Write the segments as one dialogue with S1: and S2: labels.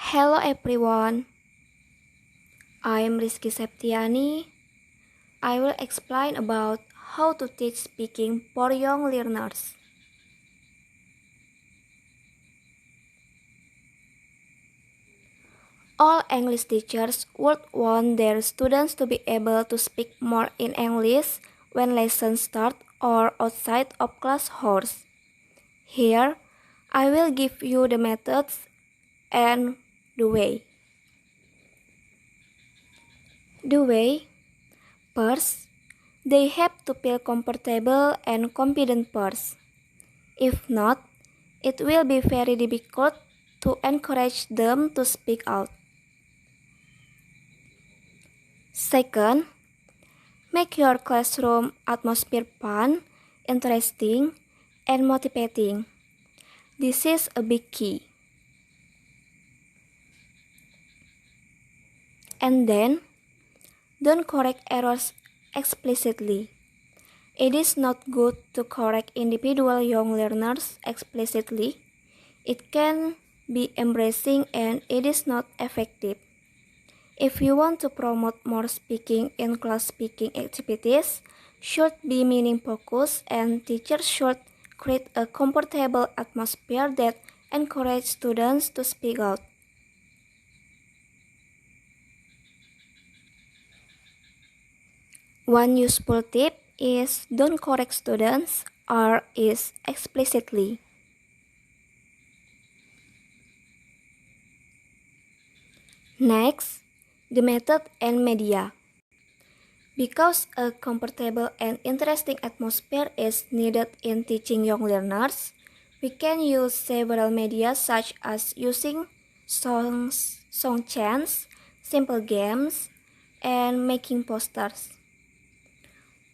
S1: Hello everyone, I'm Rizky Septiani. I will explain about how to teach speaking for young learners. All English teachers would want their students to be able to speak more in English when lessons start or outside of class hours. Here, I will give you the methods and the way. The way. First, they have to feel comfortable and confident first. If not, it will be very difficult to encourage them to speak out. Second, make your classroom atmosphere fun, interesting, and motivating. This is a big key. And then, don't correct errors explicitly. It is not good to correct individual young learners explicitly. It can be embarrassing and it is not effective. If you want to promote more speaking in class, speaking activities should be meaning focused and teachers should create a comfortable atmosphere that encourages students to speak out. One useful tip is don't correct students or is explicitly. Next, the method and media. Because a comfortable and interesting atmosphere is needed in teaching young learners, we can use several media such as using songs, song chants, simple games, and making posters.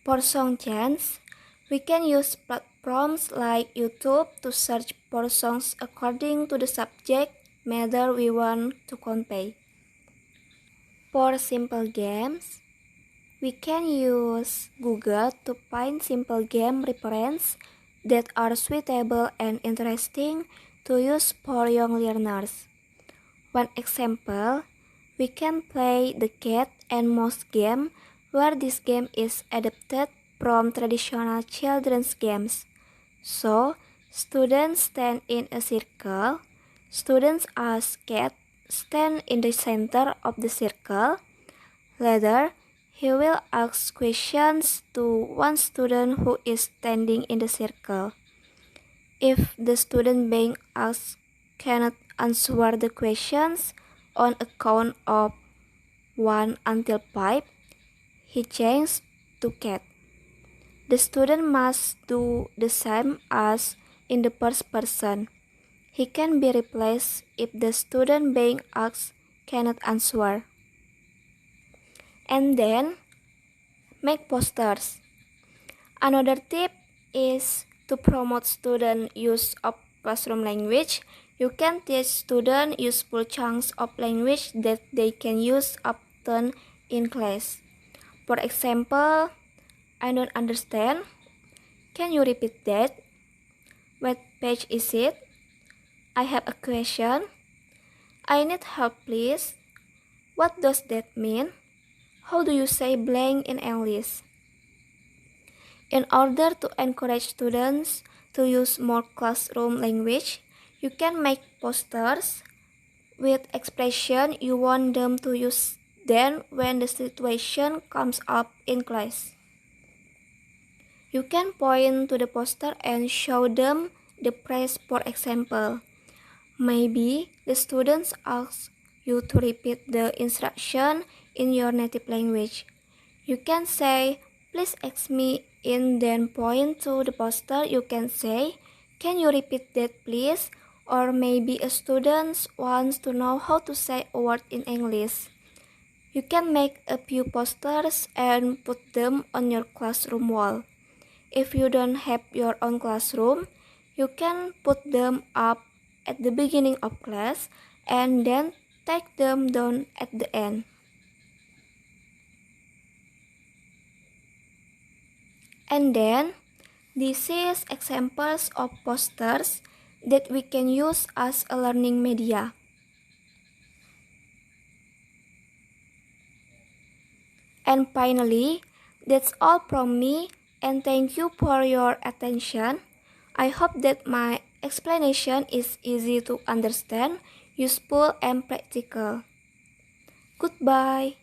S1: For song chants, we can use platforms like YouTube to search for songs according to the subject matter we want to convey. For simple games, we can use Google to find simple game references that are suitable and interesting to use for young learners. One example, we can play the cat and mouse game, where this game is adapted from traditional children's games. So, students stand in a circle. Students as cat stand in the center of the circle. Later, he will ask questions to one student who is standing in the circle. If the student being asked cannot answer the questions on a count of 1 until 5, he changes to cat. The student must do the same as in the first person. He can be replaced if the student being asked cannot answer. And then, make posters. Another tip is to promote student use of classroom language. You can teach students useful chunks of language that they can use often in class. For example, I don't understand. Can you repeat that? What page is it? I have a question. I need help, please. What does that mean? How do you say blank in English? In order to encourage students to use more classroom language, you can make posters with expression you want them to use then when the situation comes up in class. You can point to the poster and show them the phrase, for example. Maybe the students ask you to repeat the instruction in your native language. You can say, please ask me in, then point to the poster. You can say, can you repeat that please? Or maybe a student wants to know how to say a word in English. You can make a few posters and put them on your classroom wall. If you don't have your own classroom, you can put them up at the beginning of class and then take them down at the end. And then, this is examples of posters that we can use as a learning media. And finally, that's all from me, and thank you for your attention. I hope that my explanation is easy to understand, useful, and practical. Goodbye.